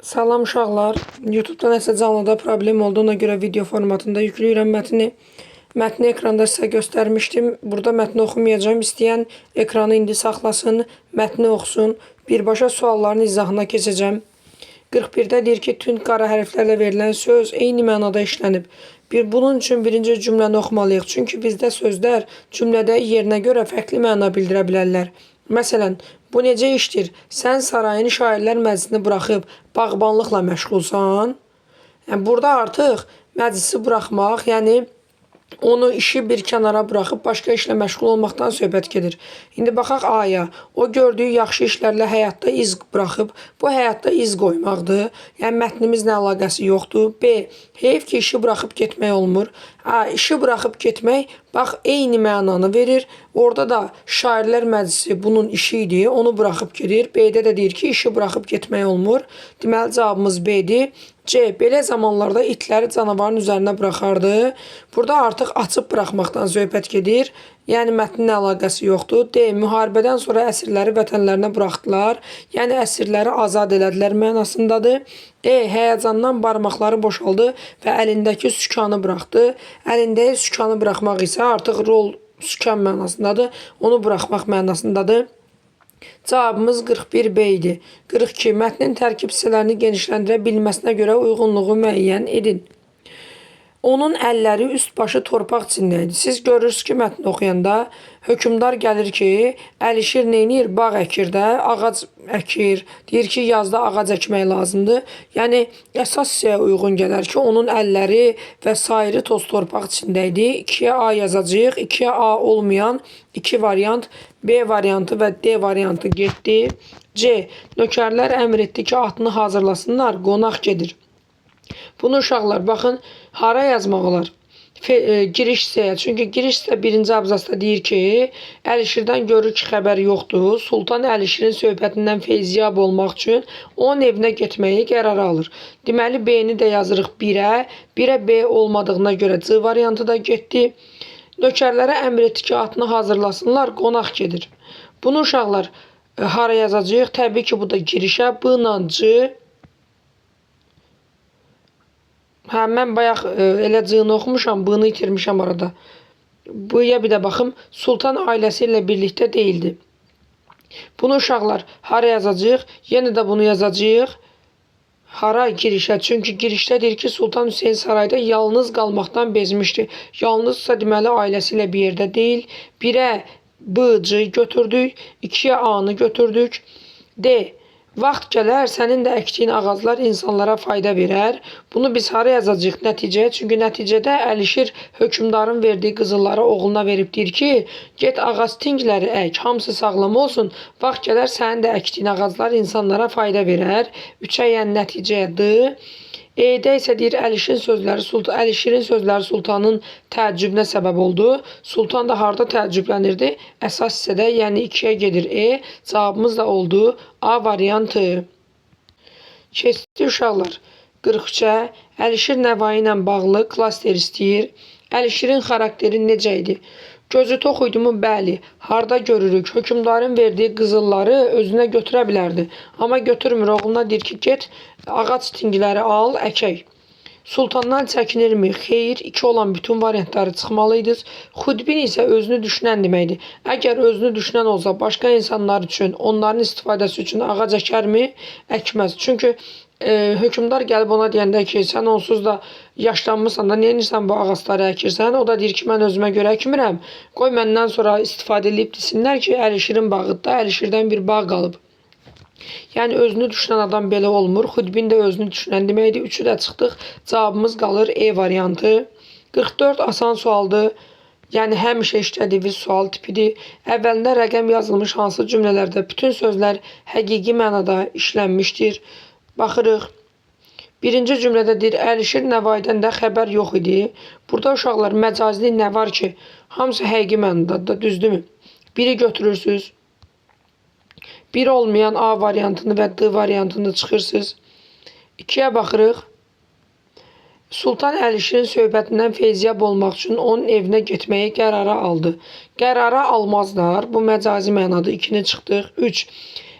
Salam uşaqlar. YouTube'da nəsə canlıda problem olduğuna görə video formatında yükləyirəm mətni. Mətni ekranda sizə göstərmişdim. Burada mətni oxumayacağım. İstəyən ekranı indi saxlasın, mətni oxusun. Birbaşa sualların izahına keçəcəm. 41-də deyir ki, tünd qara hərflərlə verilən söz eyni mənada işlənib. Bunun üçün birinci cümləni oxumalıyıq. Çünki bizdə sözlər cümlədə yerinə görə fərqli məna bildirə bilərlər. Məsələn, bu necə işdir? Sən sarayın şairlər məclisini buraxıb bağbanlıqla məşğulsan. Yəni, burada artıq məclisi buraxmaq, yəni onu işi bir kənara buraxıb başqa işlə məşğul olmaqdan söhbət gedir. İndi baxaq A-ya. O gördüyü yaxşı işlərlə həyatda iz buraxıb. Bu həyatda iz qoymaqdır. Yəni mətnimizlə əlaqəsi yoxdur. B. Heyf ki, işi buraxıb getmək olmur. A. İşi buraxıb getmək bax eyni mənanı verir. Orada da şairlər məclisi bunun işi idi. Onu buraxıb gedir. B-də də deyir ki, işi buraxıb getmək olmur. Deməli cavabımız B-dir. C. Belə zamanlarda itləri canavarın üzərinə buraxardı. Burada artıq açıb buraxmaqdan söhbət gedir. Yəni mətnin əlaqəsi yoxdur. D. Müharibədən sonra əsirləri vətənlərinə buraxdılar. Yəni əsirləri azad elədilər mənasındadır. E. Həyəcandan barmaqları boşaldı və əlindəki sükanı buraxdı. Əlindəki sükanı buraxmaq isə artıq rol sükan mənasındadır. Onu buraxmaq mənasındadır. Cavabımız 41B idi. 42. Mətnin tərkib hissələrini genişləndirə bilməsinə görə uyğunluğu müəyyən edin. Onun əlləri üst-başı torpaq içində idi. Siz görürsünüz ki, mətni oxuyanda hökmdar gəlir ki, Əlişir neynir? Bağ əkir də, ağac əkir. Deyir ki, yazda ağac əkmək lazımdır. Yəni, əsas hissəyə uyğun gələr ki, onun əlləri və sairi toz torpaq içində idi. 2-yə A yazacağıq. 2-yə A olmayan 2 variant, B variantı və D variantı getdi. C. Nökərlər əmr etdi ki, atını hazırlasınlar, qonaq gedir. Bunu uşaqlar, baxın, hara yazmaq olar? Giriş hissəyə. Çünki giriş hissə birinci abzasda deyir ki, Əlişirdən görür ki, xəbər yoxdur. Sultan Əlişirin söhbətindən feyziyab olmaq üçün onun evinə getməyi qərara alır. Deməli, B-ni də yazırıq 1-ə. 1-ə B olmadığına görə C variantı da getdi. Nökərlərə əmr etdi ki, atını hazırlasınlar, qonaq gedir. Bunu uşaqlar hara yazacağıq? Təbii ki, bu da girişə. B-la C. Mən bayaq elə C-ni oxumuşam, B-ni itirmişəm arada. B-yə bir də baxım. Sultan ailəsi ilə birlikdə deyildi. Bunu uşaqlar hara yazacağıq? Yenə də bunu yazacağıq. Hara? Girişə. Çünki girişdə deyir ki, Sultan Hüseyin sarayda yalnız qalmaqdan bezmişdi. Yalnızsa deməli ailəsi ilə bir yerdə deyil. 1-ə B, C götürdük. 2-yə A-nı götürdük. D. Vaxt gələr, sənin də əkdiyin ağaclar insanlara fayda verər. Bunu biz hara yazacağıq nəticəyə? Çünki nəticədə Əlişir hökmdarın verdiyi qızılları oğluna verib deyir ki, get ağac tingləri ək, hamısı sağlam olsun. Vaxt gələr, sənin də əkdiyin ağaclar insanlara fayda verər. 3-ə yəni nəticəyə D. E-də isə deyir, Əlişirin sözləri sultanın təəccübünə səbəb oldu. Sultan da harda təəccüblənirdi? Əsas hissədə, yəni 2-yə gedir E. Cavabımız da oldu A variantı. Keçdi uşaqlar. 43-ə Əlişir Nəvai ilə bağlı klaster istəyir. Əlişirin xarakteri necə idi? Gözü tox idimu? Bəli. Harda görürük? Hökmdarın verdiyi qızılları özünə götürə bilərdi. Amma götürmür. Oğluna deyir ki, get ağac tingləri al, əkək. Sultandan çəkinirmi? Xeyr. 2 olan bütün variantları çıxmalıydınız. Xudbin isə özünü düşünən deməkdir. Əgər özünü düşünən olsa, başqa insanlar üçün, onların istifadəsi üçün ağac əkərmi? Əkməz. Çünki hökmdar gəlib ona deyəndə ki, sən onsuz da yaşlanmışsan da, niyə insan bu ağacları əkirsən? O da deyir ki, mən özümə görə əkmirəm. Qoy məndən sonra istifadə edib desinlər ki, Əlişirin bağıda Əlişirdən bir bağ qalıb. Yəni özünü düşünən adam belə olmur. Xudbin də özünü düşünən deməkdir. 3-ü də çıxdıq. Cavabımız qalır E variantı. 44 asan sualdır. Yəni həmişə işlədiyi sual tipidir. Əvvəlində rəqəm yazılmış hansı cümlələrdə bütün sözlər həqiqi mənada işlənmişdir. Baxırıq. Birinci cümlədə deyir, Əlişir Nəvaidən də xəbər yox idi. Burada uşaqlar məcazli nə var ki? Hamısı həqiqi mənadadır, düzdürmü? Biri götürürsünüz. Bir olmayan A variantını və D variantını çıxırsınız. 2-yə baxırıq. Sultan Əlişirin söhbətindən feyziyab olmaq üçün onun evinə getməyi qərara aldı. Qərara almazlar. Bu məcazi mənadır. 2-ni çıxdıq. 3.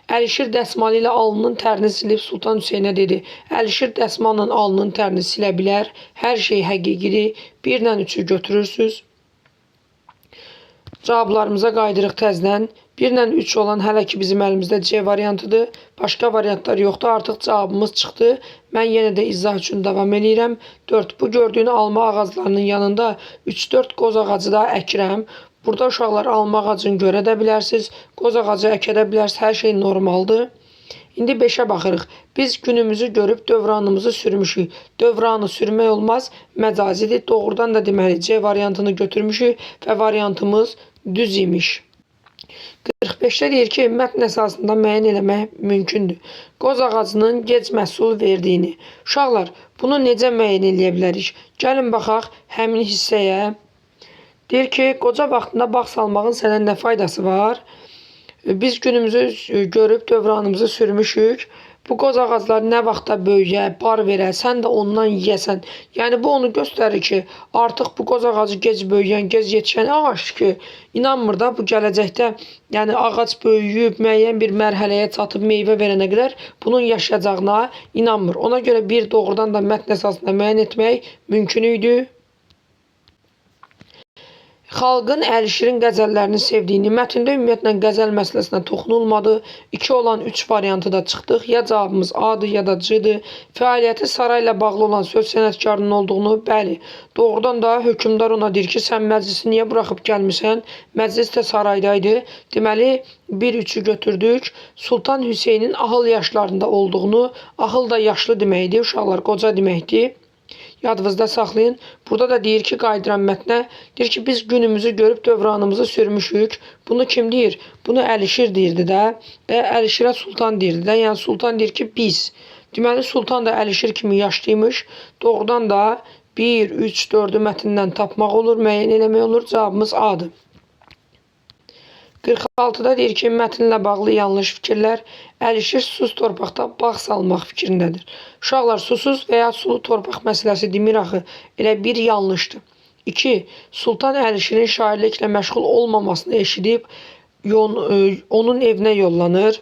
Əlişir dəsmalı ilə alnının tərini silib Sultan Hüseynə dedi. Əlişir dəsmalla alnının tərini silə bilər. Hər şey həqiqidir. 1-lə 3-ü götürürsünüz. Cavablarımıza qayıdırıq təzədən. 1-lə 3 olan hələ ki bizim əlimizdə C variantıdır. Başqa variantlar yoxdur. Artıq cavabımız çıxdı. Mən yenə də izah üçün davam edirəm. 4. Bu gördüyün alma ağaclarının yanında 3-4 qoz ağacı da əkirəm. Burada uşaqlar alma ağacını görə də bilərsiniz. Qoz ağacı əkə də bilərsiniz. Hər şey normaldır. İndi 5-ə baxırıq. Biz günümüzü görüb dövranımızı sürmüşük. Dövranı sürmək olmaz, məcazidir. Doğrudan da deməli C variantını götürmüşük və variantımız düz imiş. 45-də deyir ki, mətn əsasında müəyyən eləmək mümkündür. Qoz ağacının gec məhsul verdiyini. Uşaqlar, bunu necə müəyyən eləyə bilərik? Gəlin baxaq həmin hissəyə. Deyir ki, qoca vaxtında bağ salmağın sənə nə faydası var? Biz günümüzü görüb dövranımızı sürmüşük. Bu qoz ağacları nə vaxtda böyüyə, bar verə, sən də ondan yeyəsən. Yəni bu onu göstərir ki, artıq bu qoz ağacı gec böyüyən, gec yetişən ağacdır ki, inanmır da bu gələcəkdə, yəni ağac böyüyüb, müəyyən bir mərhələyə çatıb meyvə verənə qədər bunun yaşayacağına inanmır. Ona görə bir doğrudan da mətn əsasında müəyyən etmək mümkün idi. Xalqın Əlişirin qəzəllərini sevdiyini, mətndə ümumiyyətlə qəzəl məsələsinə toxunulmadı. 2 olan 3 variantı da çıxdıq. Ya cavabımız A-dır, ya da C-dir. Fəaliyyəti sarayla bağlı olan söz sənətkarının olduğunu, bəli. Doğrudan da hökmdar ona deyir ki, sən məclisi niyə buraxıb gəlmirsən? Məclis də saraydaydı. Deməli, 1-3-ü götürdük. Sultan Hüseynin ahıl yaşlarında olduğunu, ahıl da yaşlı deməkdir, uşaqlar qoca deməkdir. Yadınızda saxlayın. Burada da deyir ki, qayıdıram mətnə. Deyir ki, biz günümüzü görüb dövranımızı sürmüşük. Bunu kim deyir? Bunu Əlişir deyirdi də. Əlişirə Sultan deyirdi də. Yəni Sultan deyir ki, biz. Deməli, Sultan da Əlişir kimi yaşlıymış. Doğrudan da 1, 3, 4-ü mətndən tapmaq olur, müəyyən eləmək olur. Cavabımız A-dır. 46-da deyir ki, mətnlə bağlı yanlış fikirlər. Əlişir susuz torpaqda bağ salmaq fikrindədir. Uşaqlar, susuz və ya sulu torpaq məsələsi demir axı. Elə bir yanlışdır. 2. Sultan Əlişirin şairliklə məşğul olmamasını eşidib onun evinə yollanır.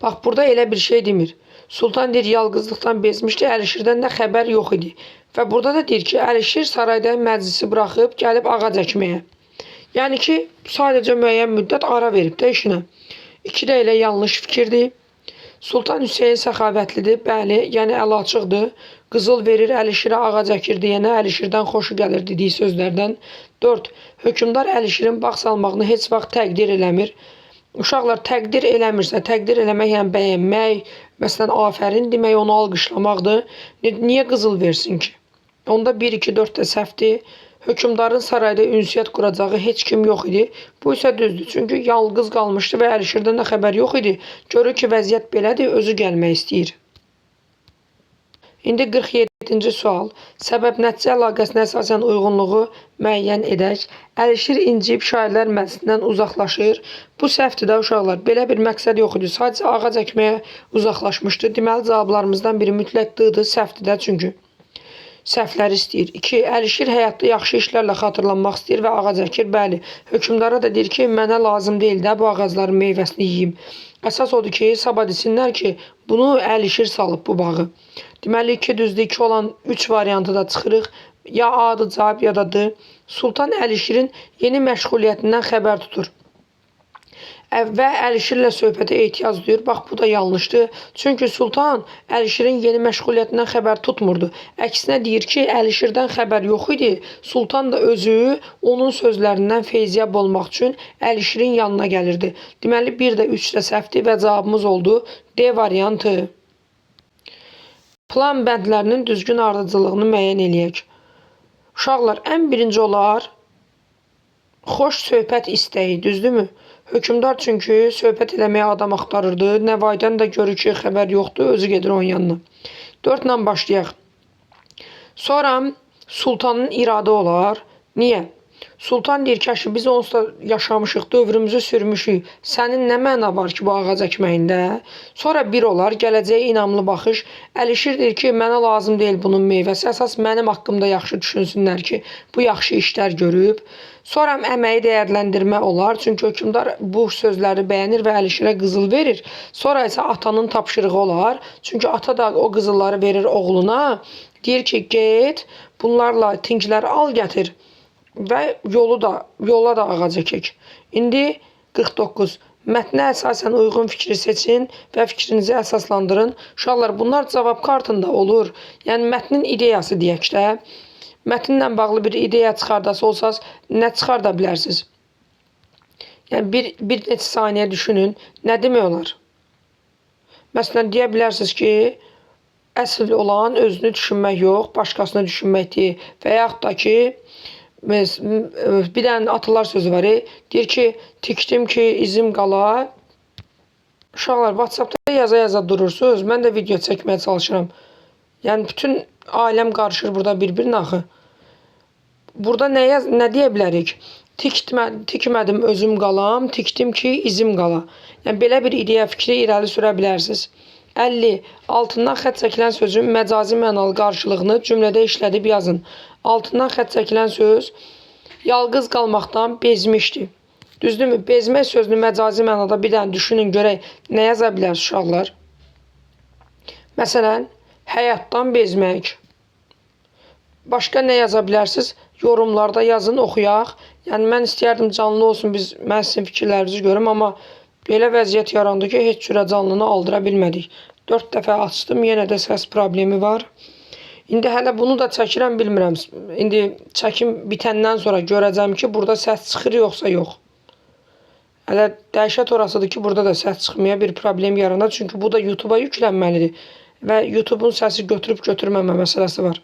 Bax, burada elə bir şey demir. Sultan deyir, yalqızlıqdan bezmişdi, Əlişirdən də xəbər yox idi. Və burada da deyir ki, Əlişir sarayda məclisi buraxıb gəlib ağac əkməyə. Yəni ki, sadəcə müəyyən müddət ara verib də işinə. 2 də elə yanlış fikirdir. Sultan Hüseyin səxavətlidir, bəli, yəni əli açıqdır. Qızıl verir, Əlişirə ağac əkir deyənə Əlişirdən xoşu gəlir dediyi sözlərdən. 4. Hökmdar Əlişirin bağ salmağını heç vaxt təqdir eləmir. Uşaqlar, təqdir eləmirsə, təqdir eləmək, yəni bəyənmək, məsələn, afərin demək, onu alqışlamaqdır. Niyə qızıl versin ki? Onda 1, 2, 4 də səhvdir. Hökmdarın sarayda ünsiyyət quracağı heç kim yox idi. Bu isə düzdür. Çünki yalqız qalmışdı və Əlişirdən də xəbər yox idi. Görür ki, vəziyyət belədir, özü gəlmək istəyir. İndi 47-ci sual. Səbəb-nəticə əlaqəsinə əsasən uyğunluğu müəyyən edək. Əlişir inciyib şairlər məclisindən uzaqlaşır. Bu səhvdir də uşaqlar. Belə bir məqsəd yox idi. Sadəcə ağac əkməyə uzaqlaşmışdı. Deməli, cavablarımızdan biri mütləq D-dir, səhvdir də çünki. Səhvləri istəyir. 2. Əlişir həyatda yaxşı işlərlə xatırlanmaq istəyir və ağac əkir. Bəli, hökmdara da deyir ki, mənə lazım deyil də bu ağacların meyvəsini yeyim. Əsas odur ki, sabah desinlər ki, bunu Əlişir salıb bu bağı. Deməli, 2 düzdür, 2 olan 3 variantı da çıxırıq. Ya A-dır cavab, ya da D. Sultan Əlişirin yeni məşğuliyyətindən xəbər tutur. Və Əlişirlə söhbətə ehtiyac duyur. Bax, bu da yanlışdır. Çünki Sultan Əlişirin yeni məşğuliyyətindən xəbər tutmurdu. Əksinə deyir ki, Əlişirdən xəbər yox idi. Sultan da özü onun sözlərindən feyziyab olmaq üçün Əlişirin yanına gəlirdi. Deməli, 1 də 3 də səhvdir və cavabımız oldu D variantı. Plan bəndlərinin düzgün ardıcıllığını müəyyən eləyək. Uşaqlar, ən birinci olar xoş söhbət istəyi, düzdürmü? Hökmdar çünki söhbət eləməyə adam axtarırdı. Nəvaydən də görür ki, xəbər yoxdur, özü gedir onun yanına. 4 ilə başlayaq. Sonra sultanın iradı olar. Niyə? Sultan deyir ki, əşi, biz onsuz da yaşamışıq, dövrümüzü sürmüşük. Sənin nə məna var ki, bu ağac əkməyində? Sonra bir olar, gələcəyə inamlı baxış. Əlişir deyir ki, mənə lazım deyil bunun meyvəsi. Əsas mənim haqqımda yaxşı düşünsünlər ki, bu yaxşı işlər görüb. Sonra əməyi dəyərləndirmə olar. Çünki hökmdar bu sözləri bəyənir və Əlişirə qızıl verir. Sonra isə atanın tapşırığı olar. Çünki ata da o qızılları verir oğluna. Deyir ki, get, bunlarla tinkləri al, gətir. Və yola da ağac əkək. İndi 49. Mətnə əsasən uyğun fikri seçin və fikrinizi əsaslandırın. Uşaqlar, bunlar cavab kartında olur. Yəni, mətnin ideyası deyək də. Mətnlə bağlı bir ideya çıxardası olsaz, nə çıxarda bilərsiniz? Yəni, bir neçə saniyə düşünün. Nə demək olar? Məsələn, deyə bilərsiniz ki, əsl olan özünü düşünmək yox, başqasını düşünməkdir. Və yaxud da ki, bir dənə atalar sözü var. Deyir ki, tikdim ki, izim qala. Uşaqlar, WhatsAppda yaza durursunuz. Mən də video çəkməyə çalışıram. Yəni, bütün aləm qarışır burada bir-birinə axı. Burada nə deyə bilərik? Tikmədim özüm qalam, tikdim ki, izim qala. Yəni, belə bir ideya fikri irəli sürə bilərsiniz. 50. Altından xətt çəkilən sözün məcazi mənalı qarşılığını cümlədə işlədib yazın. Altından xətt çəkilən söz yalqız qalmaqdan bezmişdi. Düzdürmü? Bezmək sözünü məcazi mənada bir dənə düşünün, görək nə yaza bilərsiniz uşaqlar? Məsələn, həyatdan bezmək. Başqa nə yaza bilərsiniz? Yorumlarda yazın, oxuyaq. Yəni, mən istəyərdim canlı olsun, mən sizin fikirlərinizi görüm, amma belə vəziyyət yarandı ki, heç cürə canlını aldıra bilmədik. 4 dəfə açdım, yenə də səs problemi var. İndi hələ bunu da çəkirəm, bilmirəm. İndi çəkim bitəndən sonra görəcəm ki, burada səs çıxır, yoxsa yox. Hələ dəhşət orasıdır ki, burada da səs çıxmaya bir problem yaranar. Çünki bu da YouTube-a yüklənməlidir. Və YouTube-un səsi götürüb-götürməmə məsələsi var.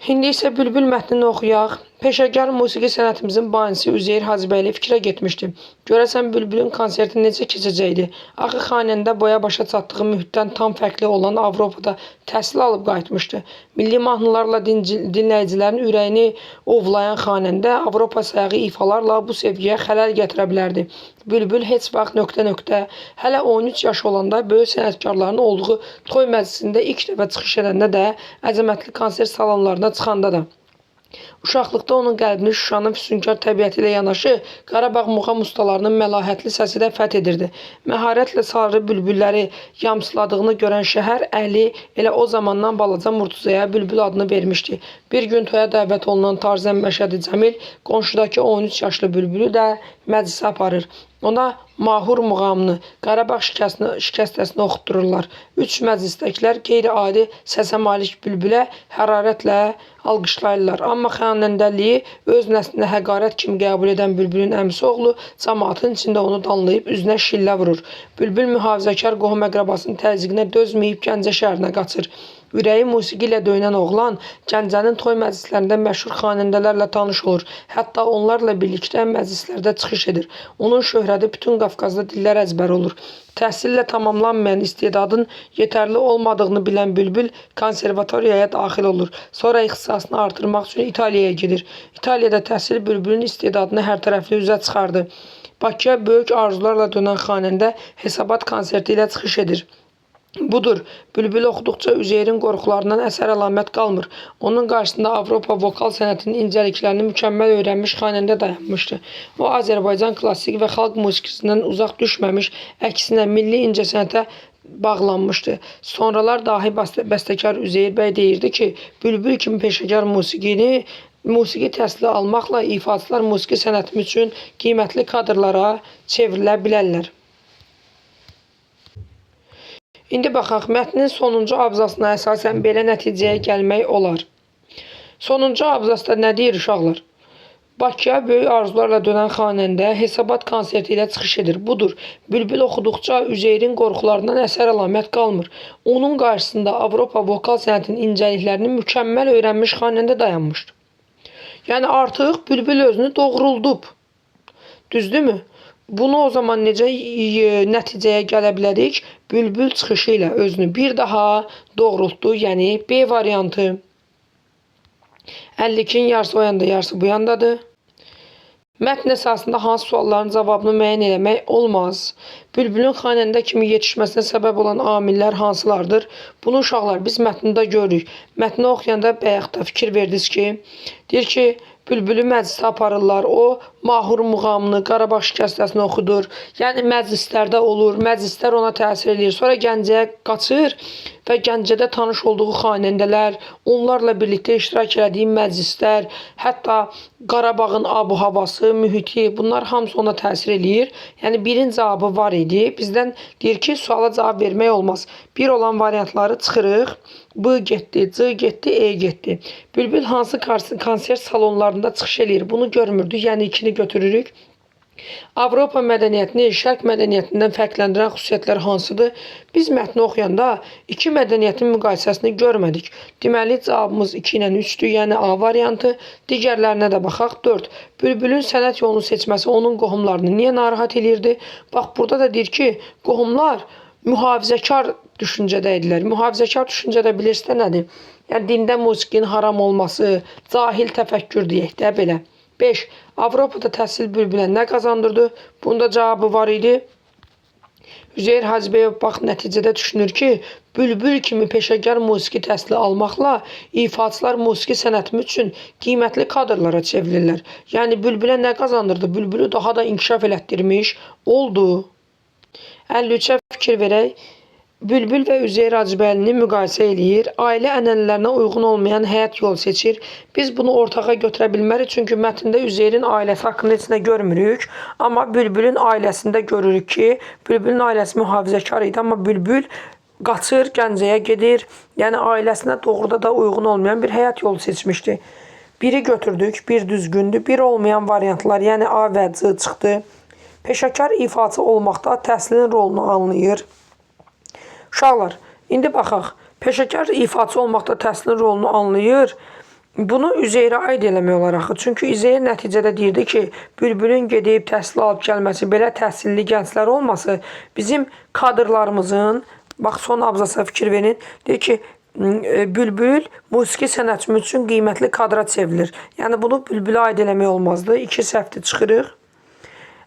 İndi isə Bülbül mətnini oxuyaq. Peşəkar musiqi sənətimizin banisi Üzeyir Hacıbəyli fikrə getmişdi. Görəsən Bülbülün konserti necə keçəcəkdi? Axı xanəndə boya başa çatdığı mühitdən tam fərqli olan Avropada təhsil alıb qayıtmışdı. Milli mahnılarla dinləyicilərin ürəyini ovlayan xanəndə Avropa sayağı ifalarla bu sevgiyə xələl gətirə bilərdi. Bülbül heç vaxt nöqtə-nöqtə, hələ 13 yaş olanda böyük sənətkarların olduğu toy məclisində ilk dəfə çıxış edəndə də, əzəmətli konsert salonlarına çıxanda da. Uşaqlıqda onun qəlbini Şuşanın füsunkar təbiəti ilə yanaşı, Qarabağ muğam ustalarının məlahətli səsi də fəth edirdi. Məharətlə sarı bülbülləri yamsıladığını görən şəhər əhli elə o zamandan balaca Murtuzaya Bülbül adını vermişdi. Bir gün toya dəvət olunan Tarzən Məşədi Cəmil qonşudakı 13 yaşlı bülbülü də məclisə aparır. Ona mahur muğamını, Qarabağ şikəstəsini oxutdururlar. 3 məclisdəkilər qeyri-adi səsə malik bülbülə hərarətlə alqışlayırlar. Amma xanəndəliyi öz nəslinə həqarət kimi qəbul edən bülbülün əmisi oğlu cəmaatın içində onu danlayıb üzünə şillə vurur. Bülbül mühafizəkar qohum-əqrabasının təzyiqinə dözməyib Gəncə şəhərinə qaçır. Ürəyi musiqi ilə döyünən oğlan Gəncənin toy məclislərində məşhur xanəndələrlə tanış olur. Hətta onlarla birlikdə məclislərdə çıxış edir. Onun şöhrəti bütün Qafqazda dillər əzbər olur. Təhsillə tamamlanmayan istedadın yetərli olmadığını bilən Bülbül konservatoriyaya daxil olur. Sonra ixtisasını artırmaq üçün İtaliyaya gedir. İtaliyada təhsil Bülbülün istedadını hərtərəfli üzə çıxardı. Bakıya böyük arzularla dönən xanəndə Hesabat konserti ilə çıxış edir. Budur, Bülbül oxuduqca Üzeyrin qorxularından əsər əlamət qalmır. Onun qarşısında Avropa vokal sənətinin incəliklərini mükəmməl öyrənmiş xanəndə dayanmışdı. O, Azərbaycan klassik və xalq musiqisindən uzaq düşməmiş, əksinə milli incəsənətə bağlanmışdı. Sonralar dahi bəstəkar Üzeyir bəy deyirdi ki, Bülbül kimi peşəkar musiqi təhsili almaqla ifaçılar musiqi sənətim üçün qiymətli kadrlara çevrilə bilərlər. İndi baxaq, mətnin sonuncu abzasına əsasən belə nəticəyə gəlmək olar. Sonuncu abzasda nə deyir uşaqlar? Bakıya böyük arzularla dönən xanəndə Hesabat konserti ilə çıxış edir. Budur, Bülbül oxuduqca Üzeyrin qorxularından əsər əlamət qalmır. Onun qarşısında Avropa vokal sənətinin incəliklərini mükəmməl öyrənmiş xanəndə dayanmışdır. Yəni artıq Bülbül özünü doğruldub. Düzdürmü? Bunu o zaman necə nəticəyə gələ bilərik? Bülbül çıxışı ilə özünü bir daha doğrultdu, yəni B variantı. 52-nin yarısı o yanda, yarısı bu yandadır. Mətn əsasında hansı sualların cavabını müəyyən etmək olmaz? Bülbülün xanəndə kimi yetişməsinə səbəb olan amillər hansılardır? Bunu uşaqlar biz mətndə görürük. Mətni oxuyanda bayaq da fikir verdiniz ki, deyir ki, Bülbülü məclisə aparırlar. O, Mahur muğamını, Qarabağ şikəstəsini oxudur. Yəni, məclislərdə olur, məclislər ona təsir edir. Sonra Gəncəyə qaçır və Gəncədə tanış olduğu xanəndələr, onlarla birlikdə iştirak elədiyi məclislər, hətta Qarabağın abu-havası, mühiti, bunlar hamısı ona təsir eləyir. Yəni, birin cavabı var idi. Bizdən deyir ki, suala cavab vermək olmaz. Bir olan variantları çıxırıq. B getdi, C getdi, E getdi. Bülbül hansı konsert salonlarında çıxış eləyir? Bunu görmürdük, yəni ikini götürürük. Avropa mədəniyyətini şərq mədəniyyətindən fərqləndirən xüsusiyyətlər hansıdır? Biz mətni oxuyanda iki mədəniyyətin müqayisəsini görmədik. Deməli, cavabımız 2 ilə 3-dür, yəni A variantı. Digərlərinə də baxaq, 4. Bülbülün sənət yolunu seçməsi onun qohumlarını niyə narahat eləyirdi? Bax, burada da deyir ki, qohumlar mühafizəkar düşüncədə idilər. Mühafizəkar düşüncədə bilirsə nədir? Yəni, dində musiqinin haram olması, cahil təfəkkür deyək də belə. 5. Avropada təhsil Bülbülə nə qazandırdı? Bunda cavabı var idi. Üzeyir Hacıbəyov bax nəticədə düşünür ki, Bülbül kimi peşəkar musiqi təhsili almaqla ifaçılar musiqi sənəti üçün qiymətli kadrlara çevrilirlər. Yəni, Bülbülə nə qazandırdı? Bülbülü daha da inkişaf elətdirmiş oldu. 53-ə fikir verək. Bülbül və Üzeyir Hacıbəylini müqayisə eləyir. Ailə ənənələrinə uyğun olmayan həyat yolu seçir. Biz bunu ortağa götürə bilmərik, çünki mətndə Üzeyrin ailəsi haqqında heç nə görmürük. Amma Bülbülün ailəsində görürük ki, Bülbülün ailəsi mühafizəkar idi, amma Bülbül qaçır, Gəncəyə gedir. Yəni, ailəsinə doğruda da uyğun olmayan bir həyat yolu seçmişdi. Biri götürdük, bir düzgündür, bir olmayan variantlar, yəni A və C çıxdı. Peşəkar ifaçı olmaqda təhsilin rolunu anlayır. Uşaqlar, indi baxaq, peşəkar ifaçı olmaqda təhsilin rolunu anlayır. Bunu Üzeyrə aid eləmək olar axı. Çünki Üzeyr nəticədə deyirdi ki, Bülbülün gedib təhsil alıb gəlməsi, belə təhsilli gənclər olması bizim kadrlarımızın, bax son abzasa fikir verin, deyir ki, Bülbül musiqi sənətçimiz üçün qiymətli kadra çevrilir. Yəni, bunu Bülbülə aid eləmək olmazdı. 2 səhvdir çıxırıq.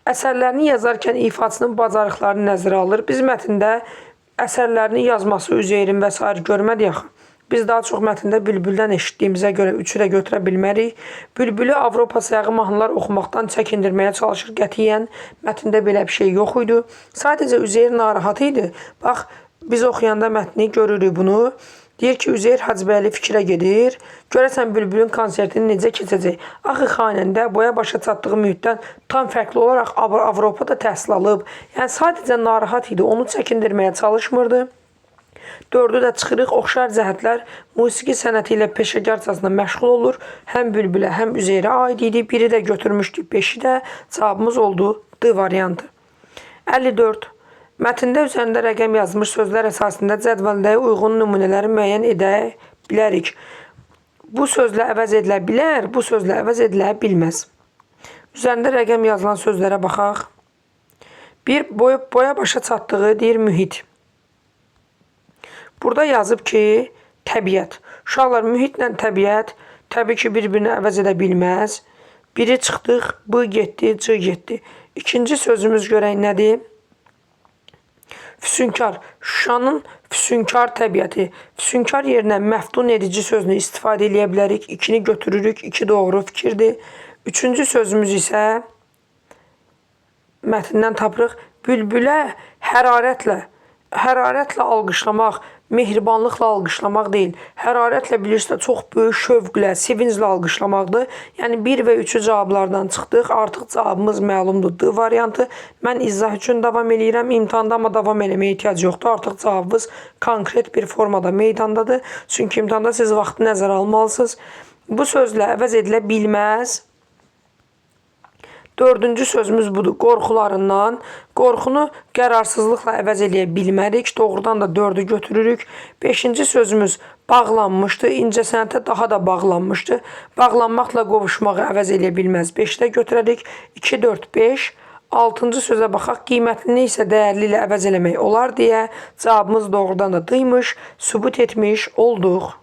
Əsərlərini yazarkən ifaçının bacarıqlarını nəzərə alır. Biz mətndə əsərlərini yazması Üzeyrin və s. görmədik axı. Biz daha çox mətndə Bülbüldən eşitdiyimizə görə 3-ü də götürə bilmərik. Bülbülü Avropa sayağı mahnılar oxumaqdan çəkindirməyə çalışır qətiyyən. Mətndə belə bir şey yox idi. Sadəcə Üzeyir narahat idi. Bax, biz oxuyanda mətni görürük bunu. Deyir ki, Üzeyir Hacıbəyli fikrə gedir. Görəsən Bülbülün konsertini necə keçəcək? Axı xanəndə boya başa çatdığı mühitdən tam fərqli olaraq Avropada təhsil alıb. Yəni, sadəcə narahat idi. Onu çəkindirməyə çalışmırdı. 4-ü də çıxırıq. Oxşar cəhətlər musiqi sənəti ilə peşəkarcasına məşğul olur. Həm Bülbülə, həm Üzeyrə aid idi. Biri də götürmüşdük, 5-i də cavabımız oldu D variantı. 54. Mətndə üzərində rəqəm yazmış sözlər əsasında cədvəldəyə uyğun nümunələri müəyyən edə bilərik. Bu sözlə əvəz edilə bilər, bu sözlə əvəz edilə bilməz. Üzərində rəqəm yazılan sözlərə baxaq. Bir, boya başa çatdığı deyir mühit. Burada yazıb ki, təbiət. Uşaqlar, mühitlə təbiət təbii ki, bir-birini əvəz edə bilməz. Biri çıxdıq, B getdi, C getdi. İkinci sözümüz görək nədir? Füsunkar. Şuşanın füsunkar təbiəti. Füsunkar yerinə məftun edici sözünü istifadə edə bilərik. 2-ni götürürük. 2 doğru fikirdir. Üçüncü sözümüz isə mətndən tapırıq. Bülbülə hərarətlə alqışlamaq, mehribanlıqla alqışlamaq deyil. Hərarətlə bilirsə çox böyük şövqlə, sevinclə alqışlamaqdır. Yəni 1 və 3-ü cavablardan çıxdıq. Artıq cavabımız məlumdur. D variantı. Mən izah üçün davam eləyirəm. İmtahanda amma davam eləməyə ehtiyac yoxdur. Artıq cavabımız konkret bir formada meydandadır. Çünki imtahanda siz vaxtı nəzərə almalısınız. Bu sözlə əvəz edilə bilməz. 4-cü sözümüz budur. Qorxularından. Qorxunu qərarsızlıqla əvəz eləyə bilmərik. Doğrudan da 4-ü götürürük. 5-ci sözümüz bağlanmışdı. İncəsənətə daha da bağlanmışdı. Bağlanmaqla qovuşmağı əvəz eləyə bilməz. 5-də götürərik. 2, 4, 5. 6-cı sözə baxaq. Qiymətli isə dəyərli ilə əvəz eləmək olar deyə cavabımız doğrudan da dıymış, sübut etmiş olduq.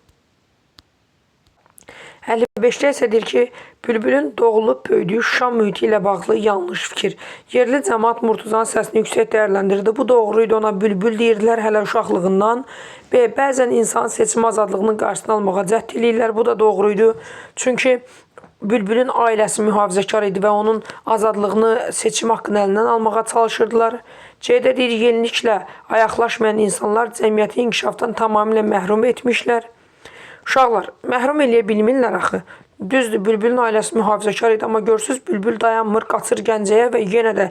55-də isə deyir ki, Bülbülün doğulub böyüdüyü Şuşa mühiti ilə bağlı yanlış fikir. Yerli cəmaət Murtuzanın səsini yüksək dəyərləndirdi. Bu doğruydu, ona bülbül deyirdilər hələ uşaqlığından. Və bəzən insan seçim azadlığının qarşısını almağa cəhd eləyirlər. Bu da doğruydu. Çünki Bülbülün ailəsi mühafizəkar idi və onun azadlığını, seçim haqqını əlindən almağa çalışırdılar. C-də deyir, yeniliklə ayaqlaşmayan insanlar cəmiyyəti inkişafdan tamamilə məhrum etmişlər. Uşaqlar, məhrum eləyə bilmirlər axı. Düzdür, Bülbülün ailəsi mühafizəkar idi, amma görürsünüz, Bülbül dayanmır, qaçır Gəncəyə və yenə də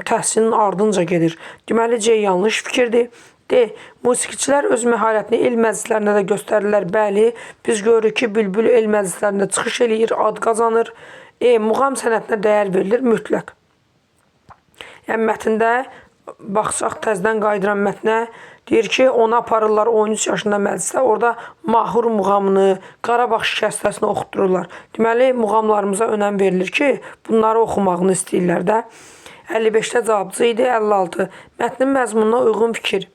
təhsilin ardınca gedir. Deməli, C yanlış fikirdir. D. Musiqiçilər öz məharətini el məclislərində də göstərirlər. Bəli, biz görürük ki, Bülbül el məclislərində çıxış eləyir, ad qazanır. E. Muğam sənətinə dəyər verilir mütləq. Yəni, mətndə baxsaq təzədən qayıdıran mətnə deyir ki, onu aparırlar 13 yaşında məclisdə. Orada Mahur muğamını, Qarabağ şikəstəsini oxutdururlar. Deməli, muğamlarımıza önəm verilir ki, bunları oxumağını istəyirlər də. 55-də cavabcı idi, 56. Mətnin məzmununa uyğun fikir.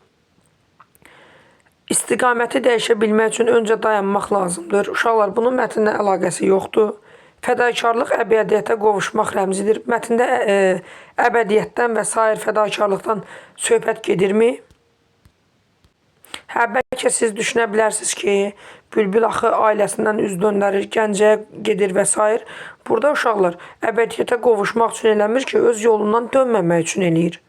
İstiqaməti dəyişə bilmək üçün öncə dayanmaq lazımdır. Uşaqlar, bunun mətnlə əlaqəsi yoxdur. Fədakarlıq əbədiyyətə qovuşmaq rəmzidir. Mətndə əbədiyyətdən və sair fədakarlıqdan söhbət gedirmi? Hə, bəlkə siz düşünə bilərsiniz ki, Bülbül axı ailəsindən üz döndərir, Gəncəyə gedir və s. Burada uşaqlar əbədiyyətə qovuşmaq üçün eləmir ki, öz yolundan dönməmək üçün eləyir.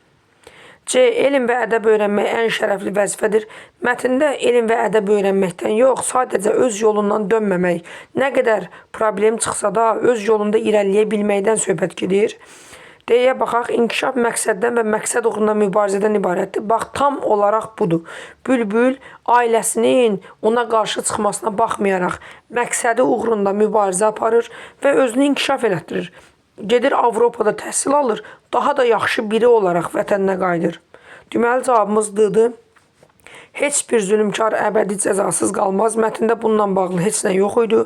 C. Elm və ədəb öyrənmək ən şərəfli vəzifədir. Mətndə elm və ədəb öyrənməkdən yox, sadəcə öz yolundan dönməmək, nə qədər problem çıxsa da öz yolunda irəliləyə bilməkdən söhbət gedir. D-yə baxaq, inkişaf məqsəddən və məqsəd uğrunda mübarizədən ibarətdir. Bax, tam olaraq budur. Bülbül ailəsinin ona qarşı çıxmasına baxmayaraq məqsədi uğrunda mübarizə aparır və özünü inkişaf elətdirir. Gedir Avropada təhsil alır, daha da yaxşı biri olaraq vətəninə qayıdır. Deməli, cavabımız D-dir. Heç bir zülmkar əbədi cəzasız qalmaz. Mətndə bununla bağlı heç nə yox idi.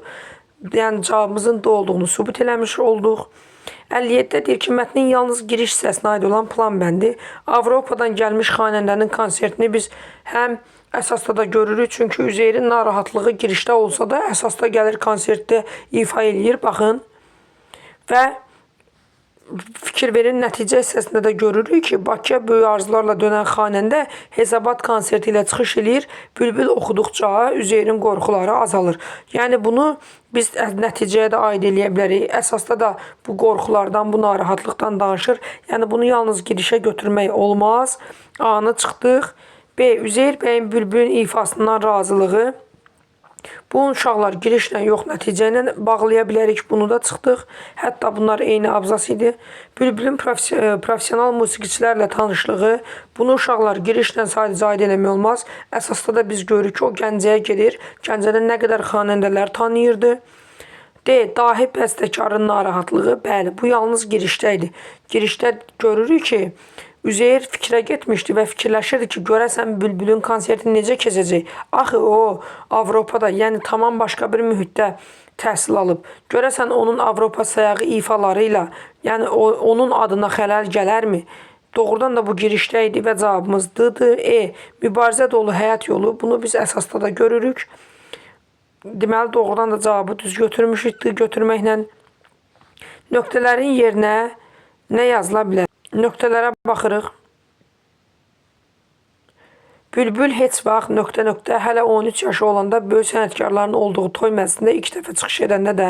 Yəni, cavabımızın D olduğunu sübut eləmiş olduq. 57-də deyir ki, mətnin yalnız giriş hissəsinə aid olan plan bəndi. Avropadan gəlmiş xanəndənin konsertini biz həm əsasda da görürük. Çünki Üzeyrin narahatlığı girişdə olsa da əsasda gəlir konsertdə ifa eləyir. Baxın. Və fikir verin, nəticə hissəsində də görürük ki, Bakıya böyük arzularla dönən xanəndə Hezabat konserti ilə çıxış eləyir. Bülbül oxuduqca Üzeyrin qorxuları azalır. Yəni, bunu biz nəticəyə də aid eləyə bilərik. Əsasda da bu qorxulardan, bu narahatlıqdan danışır. Yəni, bunu yalnız girişə götürmək olmaz. A-nı çıxdıq. B. Üzeyir bəyin Bülbülün ifasından razılığı. Bu uşaqlar girişlə yox nəticə ilə bağlaya bilərik. Bunu da çıxdıq. Hətta bunlar eyni abzas idi. Bülbülün professional musiqiçilərlə tanışlığı. Bunu uşaqlar girişlə sadəcə aid eləmək olmaz. Əsasda da biz görürük ki, o Gəncəyə gedir. Gəncədə nə qədər xanəndələr tanıyırdı. D. Dahi bəstəkarın narahatlığı. Bəli, bu yalnız girişdə idi. Girişdə görürük ki, Üzeyir fikrə getmişdi və fikirləşirdi ki, görəsən Bülbülün konserti necə keçəcək? Axı o, Avropada, yəni tamam başqa bir mühitdə təhsil alıb. Görəsən onun Avropa sayağı ifaları ilə, yəni onun adına xələl gələrmi? Doğrudan da bu girişdə idi və cavabımız D-dir. E. Mübarizə dolu həyat yolu. Bunu biz əsasda da görürük. Deməli, doğrudan da cavabı düz götürmüşük götürməklə. Nöqtələrin yerinə nə yazıla bilər? Nöqtələrə baxırıq. Bülbül heç vaxt nöqtə hələ 13 yaşı olanda böyük sənətkarların olduğu toy məclisində ilk dəfə çıxış edəndə də,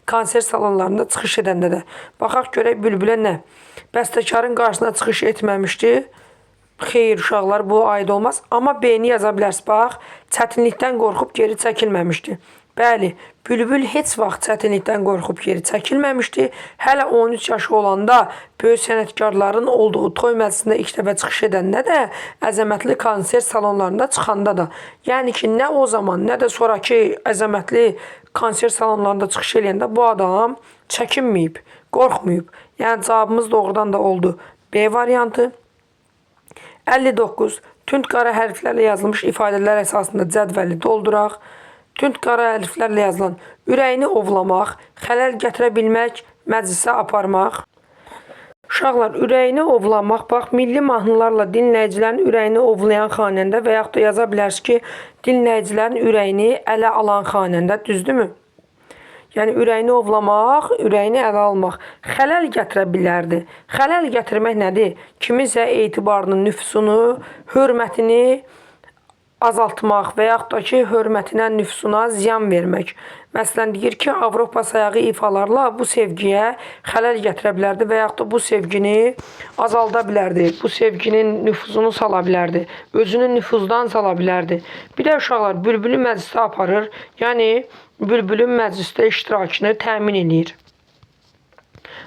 konsert salonlarında çıxış edəndə də. Baxaq görək Bülbülə nə? Bəstəkarın qarşısına çıxış etməmişdi. Xeyr, uşaqlar, bu aid olmaz. Amma B-ni yaza bilərsiniz. Bax, çətinlikdən qorxub geri çəkilməmişdi. Bəli, Bülbül heç vaxt çətinlikdən qorxub geri çəkilməmişdi. Hələ 13 yaşı olanda böyük sənətkarların olduğu toy məclisində ilk dəfə çıxış edəndə də, əzəmətli konsert salonlarında çıxanda da. Yəni ki, nə o zaman, nə də sonraki əzəmətli konsert salonlarında çıxış eləyəndə bu adam çəkinməyib, qorxmayıb. Yəni cavabımız doğrudan da oldu. B variantı. 59. Tünd qara hərflərlə yazılmış ifadələr əsasında cədvəli dolduraq. Tünd qara hərflərlə yazılan ürəyini ovlamaq, xələl gətirə bilmək, məclisə aparmaq. Uşaqlar, ürəyini ovlamaq, bax, milli mahnılarla dinləyicilərin ürəyini ovlayan xanəndə və yaxud da yaza bilərsiniz ki, dinləyicilərin ürəyini ələ alan xanəndə, düzdürmü? Yəni ürəyini ovlamaq, ürəyini ələ almaq xələl gətirə bilərdi. Xələl gətirmək nədir? Kiminsə etibarını, nüfuzunu, hörmətini azaltmaq və yaxud da ki, hörmətinə, nüfuzuna ziyan vermək. Məsələn, deyir ki, Avropa sayağı ifalarla bu sevgiyə xələl gətirə bilərdi və yaxud da bu sevgini azalda bilərdi. Bu sevginin nüfuzunu sala bilərdi. Özünü nüfuzdan sala bilərdi. Bir də uşaqlar bülbülü məclisdə aparır. Yəni, bülbülün məclisdə iştirakını təmin edir.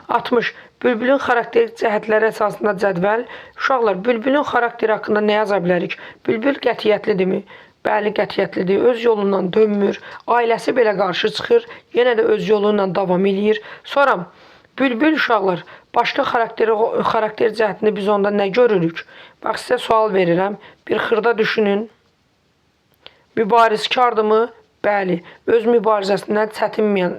60. Bülbülün xarakterik cəhətləri əsasında cədvəl. Uşaqlar, bülbülün xarakteri haqqında nə yaza bilərik? Bülbül qətiyyətlidirmi? Bəli, qətiyyətlidir. Öz yolundan dönmür. Ailəsi belə qarşı çıxır. Yenə də öz yolu ilə davam eləyir. Sonra, bülbül uşaqlar, başqa xarakter cəhətini biz onda nə görürük? Bax, sizə sual verirəm. Bir xırda düşünün. Mübarizkardırmı? Bəli, öz mübarizəsindən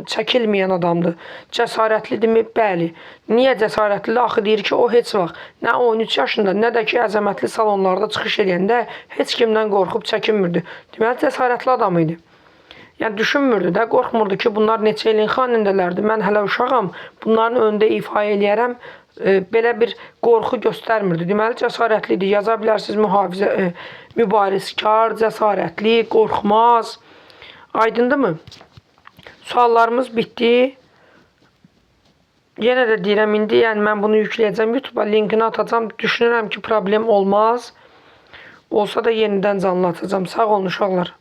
çəkilməyən adamdır. Cəsarətlidirmi? Bəli. Niyə cəsarətlidir? Axı deyir ki, o heç vaxt nə 13 yaşında, nə də ki, əzəmətli salonlarda çıxış edəndə heç kimdən qorxub çəkinmirdi. Deməli, cəsarətli adam idi. Yəni, düşünmürdü də, qorxmurdu ki, bunlar neçə ilin xanəndələrdir. Mən hələ uşağam, bunların önündə ifa eləyərəm. Belə bir qorxu göstərmirdi. Deməli, cəsarətli idi. Yaza bilərsiniz, mübarizkar, cəsarətli, qorxmaz. Aydındırmı? Suallarımız bitdi. Yenə də deyirəm, indi yəni mən bunu yükləyəcəm YouTube-a, linkini atacam. Düşünürəm ki, problem olmaz. Olsa da yenidən canlı atacam. Sağ olun uşaqlar.